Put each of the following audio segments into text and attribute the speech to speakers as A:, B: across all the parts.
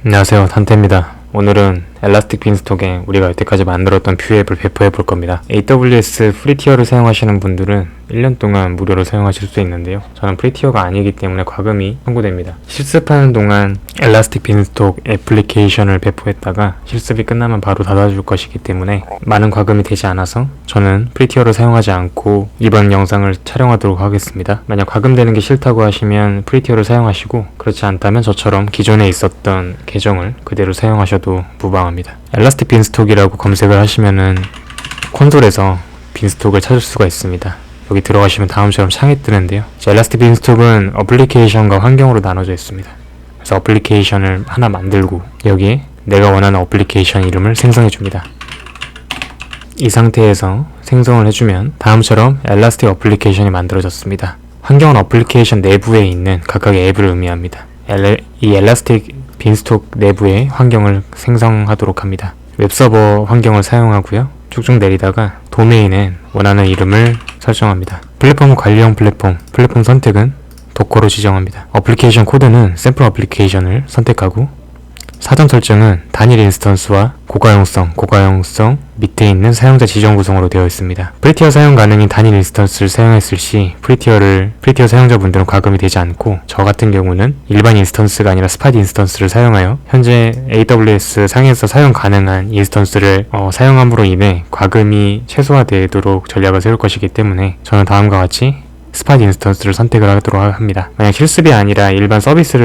A: 안녕하세요, 단테입니다. 오늘은 엘라스틱 빈스톡에 우리가 여태까지 만들었던 뷰 앱을 배포해 볼 겁니다. AWS 프리티어를 사용하시는 분들은 1년 동안 무료로 사용하실 수 있는데요. 저는 프리티어가 아니기 때문에 과금이 청구됩니다. 실습하는 동안 엘라스틱 빈스톡 애플리케이션을 배포했다가 실습이 끝나면 바로 닫아줄 것이기 때문에 많은 과금이 되지 않아서 저는 프리티어를 사용하지 않고 이번 영상을 촬영하도록 하겠습니다. 만약 과금되는 게 싫다고 하시면 프리티어를 사용하시고, 그렇지 않다면 저처럼 기존에 있었던 계정을 그대로 사용하셔도 무방합니다. 엘라스틱 빈스톡이라고 검색을 하시면은 콘솔에서 빈스톡을 찾을 수가 있습니다. 여기 들어가시면 다음처럼 창이 뜨는데요. 엘라스틱 빈스톡은 어플리케이션과 환경으로 나눠져 있습니다. 그래서 어플리케이션을 하나 만들고 여기에 내가 원하는 어플리케이션 이름을 생성해 줍니다. 이 상태에서 생성을 해주면 다음처럼 엘라스틱 어플리케이션이 만들어졌습니다. 환경은 어플리케이션 내부에 있는 각각의 앱을 의미합니다. 이 엘라스틱 빈스톡 내부의 환경을 생성하도록 합니다. 웹서버 환경을 사용하고요. 쭉쭉 내리다가 도메인엔 원하는 이름을 설정합니다. 플랫폼은 관리형 플랫폼 선택은 도커로 지정합니다. 어플리케이션 코드는 샘플 어플리케이션을 선택하고, 사전 설정은 단일 인스턴스와 고가용성 밑에 있는 사용자 지정 구성으로 되어 있습니다. 프리티어 사용 가능인 단일 인스턴스를 사용했을 시 프리티어 사용자분들은 과금이 되지 않고, 저 같은 경우는 일반 인스턴스가 아니라 스팟 인스턴스를 사용하여 현재 AWS 상에서 사용 가능한 인스턴스를 사용함으로 인해 과금이 최소화되도록 전략을 세울 것이기 때문에 저는 다음과 같이 스팟 인스턴스를 선택을 하도록 합니다. 만약 실습이 아니라 일반 서비스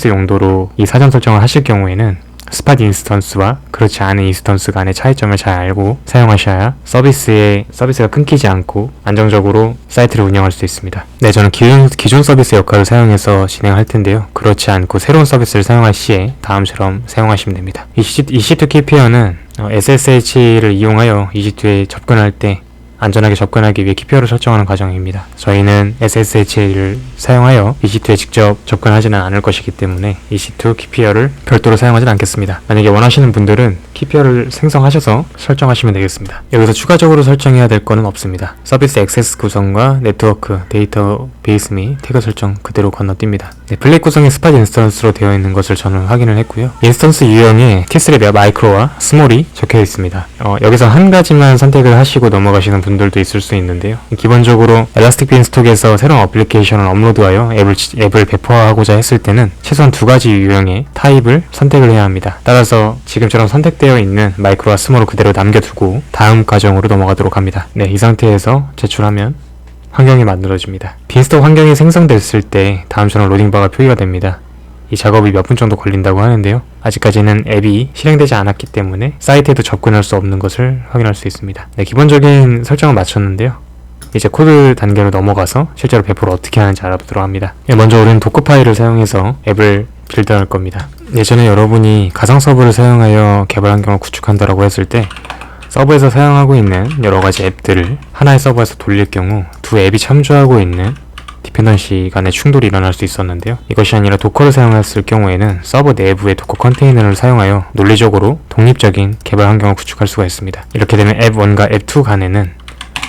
A: 용도로 이 사전 설정을 하실 경우에는 스팟 인스턴스와 그렇지 않은 인스턴스 간의 차이점을 잘 알고 사용하셔야 서비스가 끊기지 않고 안정적으로 사이트를 운영할 수 있습니다. 네, 저는 기존 서비스 역할을 사용해서 진행할 텐데요. 그렇지 않고 새로운 서비스를 사용할 시에 다음처럼 사용하시면 됩니다. EC2 키페어는 SSH를 이용하여 EC2에 접근할 때 안전하게 접근하기 위해 키페어를 설정하는 과정입니다. 저희는 SSH를 사용하여 EC2에 직접 접근하지는 않을 것이기 때문에 EC2 키페어를 별도로 하지는 않겠습니다. 만약에 원하시는 분들은 키페어를 생성하셔서 설정하시면 되겠습니다. 여기서 추가적으로 설정해야 될 거는 없습니다. 서비스 액세스 구성과 네트워크, 데이터베이스 및 태그 설정 그대로 건너뜁니다. 네, 블랙 구성의 스팟 인스턴스로 되어 있는 것을 저는 확인을 했고요. 인스턴스 유형에 T3 마이크로와 스몰이 적혀 있습니다. 여기서 한 가지만 선택을 하시고 넘어가시는 분들도 있을 수 있는데요. 기본적으로 엘라스틱 빈스톡에서 새로운 어플리케이션을 업로드하여 앱을 배포하고자 했을 때는 최소한 두 가지 유형의 타입을 선택을 해야 합니다. 따라서 지금처럼 선택되어 있는 마이크로와 스몰을 그대로 남겨두고 다음 과정으로 넘어가도록 합니다. 네, 이 상태에서 제출하면 환경이 만들어집니다. 빈스톡 환경이 생성됐을 때 다음처럼 로딩바가 표기가 됩니다. 이 작업이 몇 분 정도 걸린다고 하는데요. 아직까지는 앱이 실행되지 않았기 때문에 사이트에도 접근할 수 없는 것을 확인할 수 있습니다. 네, 기본적인 설정을 마쳤는데요. 이제 코드 단계로 넘어가서 실제로 배포를 어떻게 하는지 알아보도록 합니다. 네, 먼저 우리는 도커 파일을 사용해서 앱을 빌드할 겁니다. 예전에 여러분이 가상 서버를 사용하여 개발 환경을 구축한다라고 했을 때 서버에서 사용하고 있는 여러가지 앱들을 하나의 서버에서 돌릴 경우 두 앱이 참조하고 있는 디펜던시 간의 충돌이 일어날 수 있었는데요. 이것이 아니라 도커를 사용했을 경우에는 서버 내부의 도커 컨테이너를 사용하여 논리적으로 독립적인 개발 환경을 구축할 수가 있습니다. 이렇게 되면 앱1과 앱2 간에는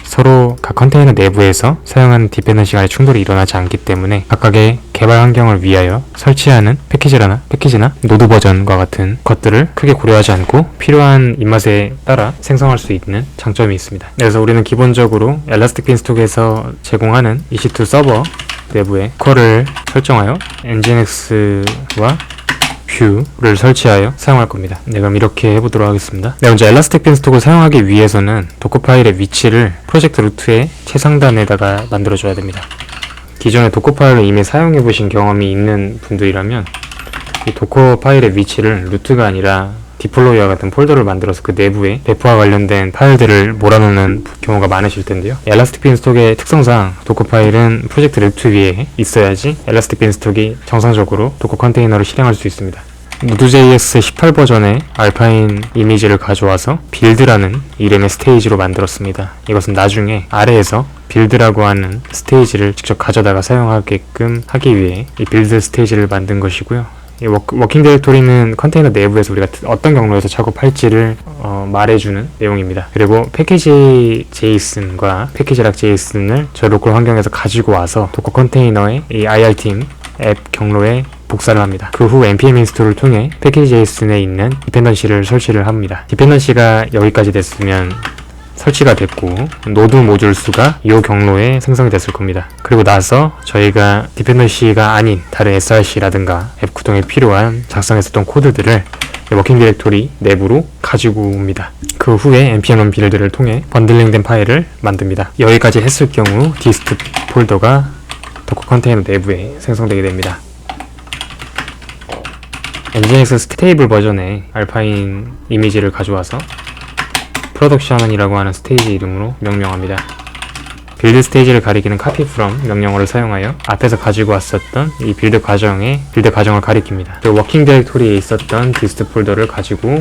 A: 서로 각 컨테이너 내부에서 사용하는 디펜던시 간의 충돌이 일어나지 않기 때문에 각각의 개발 환경을 위하여 설치하는 패키지나 노드 버전과 같은 것들을 크게 고려하지 않고 필요한 입맛에 따라 생성할 수 있는 장점이 있습니다. 그래서 우리는 기본적으로 엘라스틱 빈스톡에서 제공하는 EC2 서버 내부에 도커를 설정하여 엔진엑스와 뷰를 설치하여 사용할 겁니다. 네, 그럼 이렇게 해보도록 하겠습니다. 네, 먼저 엘라스틱 빈스톡을 사용하기 위해서는 도커 파일의 위치를 프로젝트 루트의 최상단에다가 만들어줘야 됩니다. 기존에 도커 파일을 이미 사용해보신 경험이 있는 분들이라면 이 도커 파일의 위치를 루트가 아니라 디플로이와 같은 폴더를 만들어서 그 내부에 배포와 관련된 파일들을 몰아넣는 경우가 많으실 텐데요. 엘라스틱 빈스톡의 특성상 도커 파일은 프로젝트 루트 위에 있어야지 엘라스틱 빈스톡이 정상적으로 도커 컨테이너를 실행할 수 있습니다. Node.js 18 버전의 알파인 이미지를 가져와서 빌드라는 이름의 스테이지로 만들었습니다. 이것은 나중에 아래에서 빌드라고 하는 스테이지를 직접 가져다가 사용하게끔 하기 위해 이 빌드 스테이지를 만든 것이고요. 이 워킹 디렉토리는 컨테이너 내부에서 우리가 어떤 경로에서 작업할지를 말해주는 내용입니다. 그리고 패키지 JSON과 패키지락 JSON을 저희 로컬 환경에서 가지고 와서 도커 컨테이너에 이 IR팀 앱 경로에 복사를 합니다. 그 후 npm 인스톨을 통해 패키지.json에 있는 디펜던시를 설치를 합니다. 디펜던시가 여기까지 됐으면 설치가 됐고 노드 모듈 수가 이 경로에 생성이 됐을 겁니다. 그리고 나서 저희가 디펜던시가 아닌 다른 src라든가 앱 구동에 필요한 작성했었던 코드들을 워킹 디렉토리 내부로 가지고 옵니다. 그 후에 npm 빌드를 통해 번들링된 파일을 만듭니다. 여기까지 했을 경우 디스트 폴더가 도커 컨테이너 내부에 생성되게 됩니다. 엔진엑스 스테이블 버전의 알파인 이미지를 가져와서 프로덕션이라고 하는 스테이지 이름으로 명명합니다. 빌드 스테이지를 가리키는 copy from 명령어를 사용하여 앞에서 가지고 왔었던 이 빌드 과정을 가리킵니다. 그리고 워킹 디렉토리에 있었던 디스트 폴더를 가지고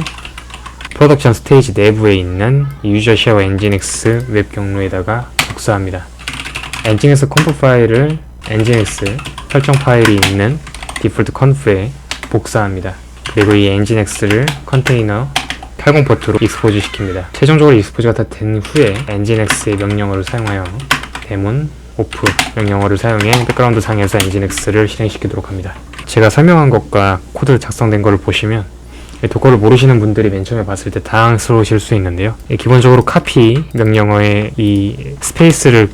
A: 프로덕션 스테이지 내부에 있는 유저 쉐어 엔진엑스 웹 경로에다가 복사합니다. 엔진엑스 컴프 파일을 엔진엑스 설정 파일이 있는 디폴트 컨프에 복사합니다. 그리고 이 엔진엑스를 컨테이너 80 포트로 익스포즈 시킵니다. 최종적으로 익스포즈가 다 된 후에 엔진엑스의 명령어를 사용하여 데몬 오프 명령어를 사용해 백그라운드 상에서 엔진엑스를 실행시키도록 합니다. 제가 설명한 것과 코드 작성된 것을 보시면 도커를 모르시는 분들이 맨 처음에 봤을 때 당황스러우실 수 있는데요. 기본적으로 카피 명령어의 이 스페이스를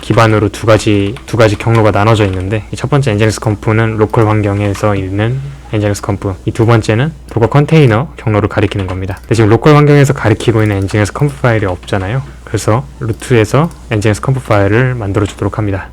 A: 기반으로 두 가지 경로가 나눠져 있는데, 첫 번째 엔진엑스 컴프는 로컬 환경에서 있는 엔진엑스 컴프, 이 두 번째는 도커 컨테이너 경로를 가리키는 겁니다. 근데 지금 로컬 환경에서 가리키고 있는 엔진엑스 컴프 파일이 없잖아요. 그래서 루트에서 엔진엑스 컴프 파일을 만들어 주도록 합니다.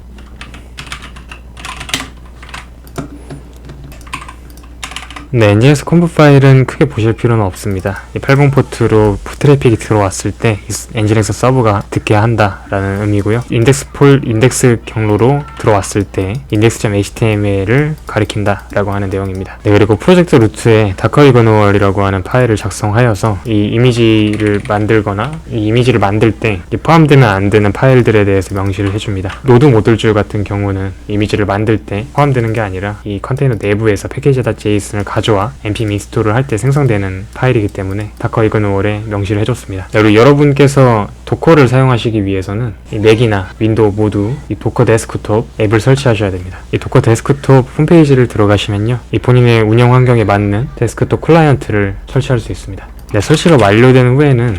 A: 네, 엔진엑스 컴프 파일은 크게 보실 필요는 없습니다. 이 80 포트로 트래픽이 들어왔을 때 엔진엑스 서버가 듣게 한다라는 의미고요. 인덱스 경로로 들어왔을 때 index.html을 가리킨다라고 하는 내용입니다. 네, 그리고 프로젝트 루트에 다커이그노얼이라고 하는 파일을 작성하여서 이 이미지를 만들거나 이 이미지를 만들 때 포함되면 안 되는 파일들에 대해서 명시를 해줍니다. 노드 모듈 같은 경우는 이미지를 만들 때 포함되는 게 아니라 이 컨테이너 내부에서 패키지.json을 가져와 npm 인스톨을 할 때 생성되는 파일이기 때문에 다커이그노얼에 명시를 해줬습니다. 그리고 여러분께서 도커를 사용하시기 위해서는 이 맥이나 윈도우 모두 이 도커 데스크톱 앱을 설치하셔야 됩니다. 이 도커 데스크톱 홈페이지를 들어가시면요, 이 본인의 운영 환경에 맞는 데스크톱 클라이언트를 설치할 수 있습니다. 네, 설치가 완료된 후에는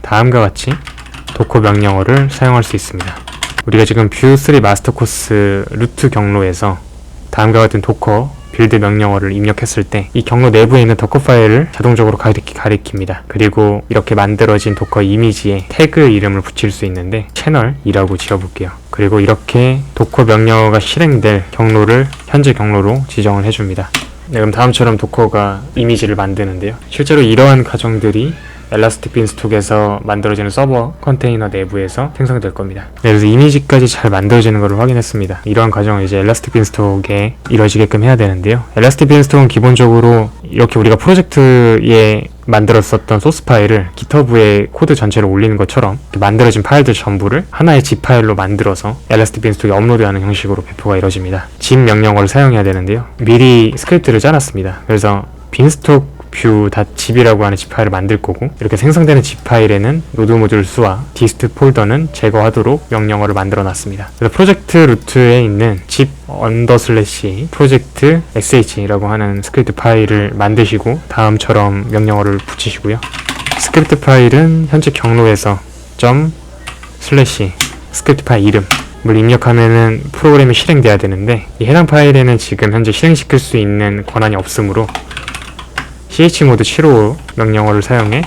A: 다음과 같이 도커 명령어를 사용할 수 있습니다. 우리가 지금 뷰3 마스터 코스 루트 경로에서 다음과 같은 도커 빌드 명령어를 입력했을 때 이 경로 내부에 있는 도커 파일을 자동적으로 가리킵니다. 그리고 이렇게 만들어진 도커 이미지에 태그 이름을 붙일 수 있는데 채널이라고 지어볼게요. 그리고 이렇게 도커 명령어가 실행될 경로를 현재 경로로 지정을 해줍니다. 네, 그럼 다음처럼 도커가 이미지를 만드는데요. 실제로 이러한 과정들이 엘라스틱 빈스톡에서 만들어지는 서버 컨테이너 내부에서 생성될 겁니다. 네, 그래서 이미지까지 잘 만들어지는 것을 확인했습니다. 이러한 과정을 이제 엘라스틱 빈스톡에 이루어지게끔 해야 되는데요. 엘라스틱 빈스톡은 기본적으로 이렇게 우리가 프로젝트에 만들었었던 소스 파일을 GitHub에 코드 전체를 올리는 것처럼 만들어진 파일들 전부를 하나의 zip 파일로 만들어서 엘라스틱 빈스톡에 업로드하는 형식으로 배포가 이루어집니다. zip 명령어를 사용해야 되는데요. 미리 스크립트를 짜놨습니다. 그래서 빈스톡 뷰.zip이라고 하는 zip 파일을 만들 거고, 이렇게 생성되는 zip 파일에는 노드 모듈 수와 디스트 폴더는 제거하도록 명령어를 만들어 놨습니다. 그래서 프로젝트 루트에 있는 zip project sh라고 하는 스크립트 파일을 만드시고 다음처럼 명령어를 붙이시고요. 스크립트 파일은 현재 경로에서 스크립트 파일 이름을 입력하면은 프로그램이 실행돼야 되는데, 이 해당 파일에는 지금 현재 실행시킬 수 있는 권한이 없으므로 chmod 755 명령어를 사용해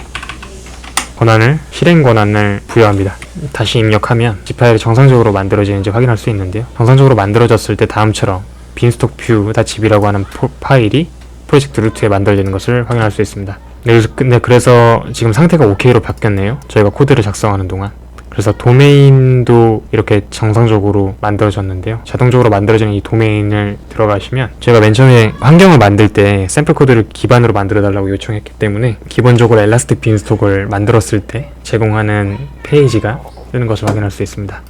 A: 실행 권한을 부여합니다. 다시 입력하면 zip 파일이 정상적으로 만들어지는지 확인할 수 있는데요. 정상적으로 만들어졌을 때 다음처럼 빈스톡 뷰.zip이라고 하는 파일이 프로젝트 루트에 만들어지는 것을 확인할 수 있습니다. 그래서 지금 상태가 OK로 바뀌었네요. 저희가 코드를 작성하는 동안. 그래서 도메인도 이렇게 정상적으로 만들어졌는데요. 자동적으로 만들어지는 이 도메인을 들어가시면, 제가 맨 처음에 환경을 만들 때 샘플 코드를 기반으로 만들어 달라고 요청했기 때문에 기본적으로 엘라스틱 빈스톡을 만들었을 때 제공하는 페이지가 뜨는 것을 확인할 수 있습니다.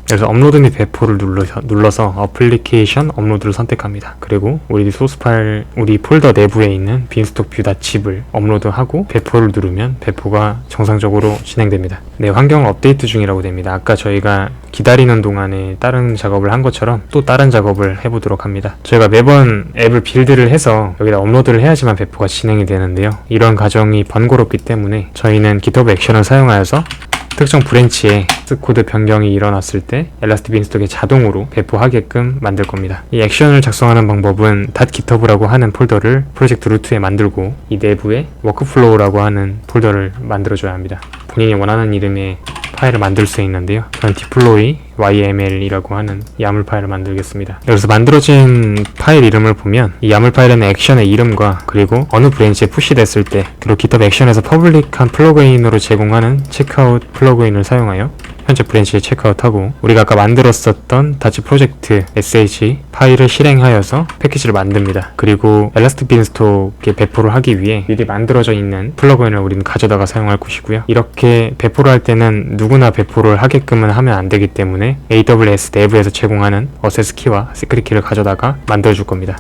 A: 그래서 업로드 및 배포를 눌러서 어플리케이션 업로드를 선택합니다. 그리고 우리 소스 파일, 우리 폴더 내부에 있는 빈스톡 뷰.zip을 업로드하고 배포를 누르면 배포가 정상적으로 진행됩니다. 네, 환경 업데이트 중이라고 됩니다. 아까 저희가 기다리는 동안에 다른 작업을 한 것처럼 또 다른 작업을 해보도록 합니다. 저희가 매번 앱을 빌드를 해서 여기다 업로드를 해야지만 배포가 진행이 되는데요. 이런 과정이 번거롭기 때문에 저희는 GitHub 액션을 사용하여서 특정 브랜치에 코드 변경이 일어났을 때 엘라스틱 빈스톡에 자동으로 배포하게끔 만들 겁니다. 이 액션을 작성하는 방법은 .github라고 하는 폴더를 프로젝트 루트에 만들고 이 내부에 워크플로우라고 하는 폴더를 만들어줘야 합니다. 본인이 원하는 이름의 파일을 만들 수 있는데요. 저는 deploy yml이라고 하는 야물 파일을 만들겠습니다. 여기서 만들어진 파일 이름을 보면 이 야물 파일에는 액션의 이름과 그리고 어느 브랜치에 푸시됐을 때 그리고 GitHub 액션에서 퍼블릭한 플러그인으로 제공하는 체크아웃 플러그인을 사용하여 현재 브랜치에 체크아웃하고 우리가 아까 만들었었던 다치 프로젝트 sh 파일을 실행하여서 패키지를 만듭니다. 그리고 엘라스틱 빈스톡에 배포를 하기 위해 미리 만들어져 있는 플러그인을 우리는 가져다가 사용할 것이고요. 이렇게 배포를 할 때는 누구나 배포를 하게끔은 하면 안 되기 때문에 AWS 내부에서 제공하는 어세스 키와 시크릿 키를 가져다가 만들어줄 겁니다.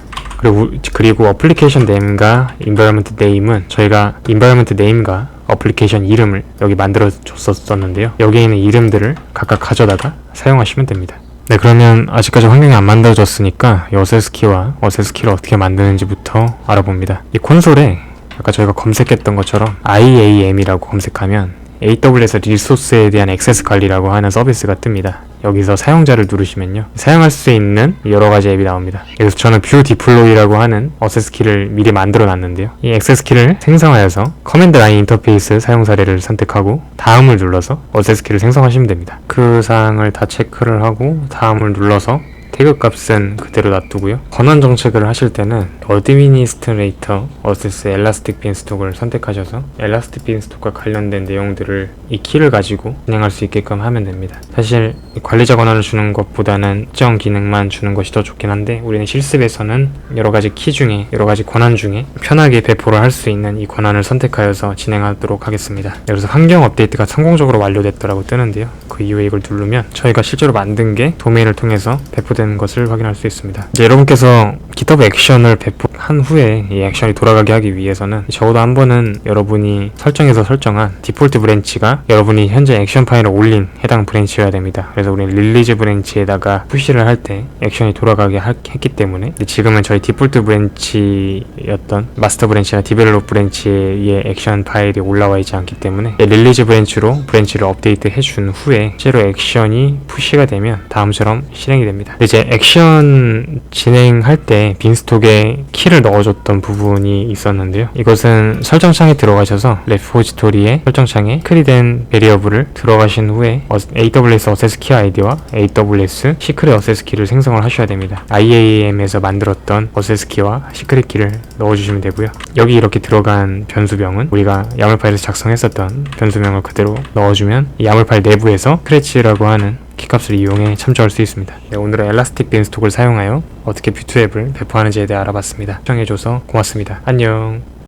A: 그리고 어플리케이션 네임과 environment name은 저희가 environment name과 어플리케이션 이름을 여기 만들어 줬었는데요. 여기에 있는 이름들을 각각 가져다가 사용하시면 됩니다. 네, 그러면 아직까지 환경이 안 만들어졌으니까 이 어세스 키와 어세스 키를 어떻게 만드는지부터 알아봅니다. 이 콘솔에 아까 저희가 검색했던 것처럼 IAM이라고 검색하면 AWS 리소스에 대한 액세스 관리라고 하는 서비스가 뜹니다. 여기서 사용자를 누르시면요, 사용할 수 있는 여러가지 앱이 나옵니다. 그래서 저는 뷰 디플로이라고 하는 어세스 키를 미리 만들어 놨는데요, 이 액세스 키를 생성하여서 커맨드 라인 인터페이스 사용 사례를 선택하고 다음을 눌러서 어세스 키를 생성하시면 됩니다. 그 사항을 다 체크를 하고 다음을 눌러서 태그 값은 그대로 놔두고요. 권한 정책을 하실 때는 어드미니스트레이터 어세스 엘라스틱 빈스톡을 선택하셔서 엘라스틱 빈스톡과 관련된 내용들을 이 키를 가지고 진행할 수 있게끔 하면 됩니다. 사실 관리자 권한을 주는 것보다는 특정 기능만 주는 것이 더 좋긴 한데 우리는 실습에서는 여러가지 키 중에 여러가지 권한 중에 편하게 배포를 할 수 있는 이 권한을 선택하여서 진행하도록 하겠습니다. 그래서 환경 업데이트가 성공적으로 완료됐다라고 뜨는데요, 그 이후에 이걸 누르면 저희가 실제로 만든 게 도메인을 통해서 배포된 것을 확인할 수 있습니다. 이제 여러분께서 GitHub 액션을 배포한 후에 이 액션이 돌아가게 하기 위해서는 적어도 한 번은 여러분이 설정해서 설정한 디폴트 브랜치가 여러분이 현재 액션 파일을 올린 해당 브랜치여야 됩니다. 그래서 우리는 릴리즈 브랜치에다가 푸시를 할 때 액션이 돌아가게 했기 때문에 지금은 저희 디폴트 브랜치였던 마스터 브랜치나 디벨롭 브랜치의 액션 파일이 올라와 있지 않기 때문에 릴리즈 브랜치로 브랜치를 업데이트 해준 후에 실제로 액션이 푸시가 되면 다음처럼 실행이 됩니다. 이제 액션 진행할 때 빈스톡에 키를 넣어줬던 부분이 있었는데요, 이것은 설정창에 들어가셔서 레포지토리의 설정창에 크리된 베리어블을 들어가신 후에 AWS 어세스 키 아이디와 AWS 시크릿 어세스 키를 생성을 하셔야 됩니다. IAM에서 만들었던 어세스 키와 시크릿 키를 넣어주시면 되고요. 여기 이렇게 들어간 변수명은 우리가 야물 파일에서 작성했었던 변수명을 그대로 넣어주면 이 야물 파일 내부에서 스크래치라고 하는 키값을 이용해 참조할 수 있습니다. 네, 오늘은 엘라스틱 빈스톡을 사용하여 어떻게 뷰2앱을 배포하는지에 대해 알아봤습니다. 시청해줘서 고맙습니다. 안녕.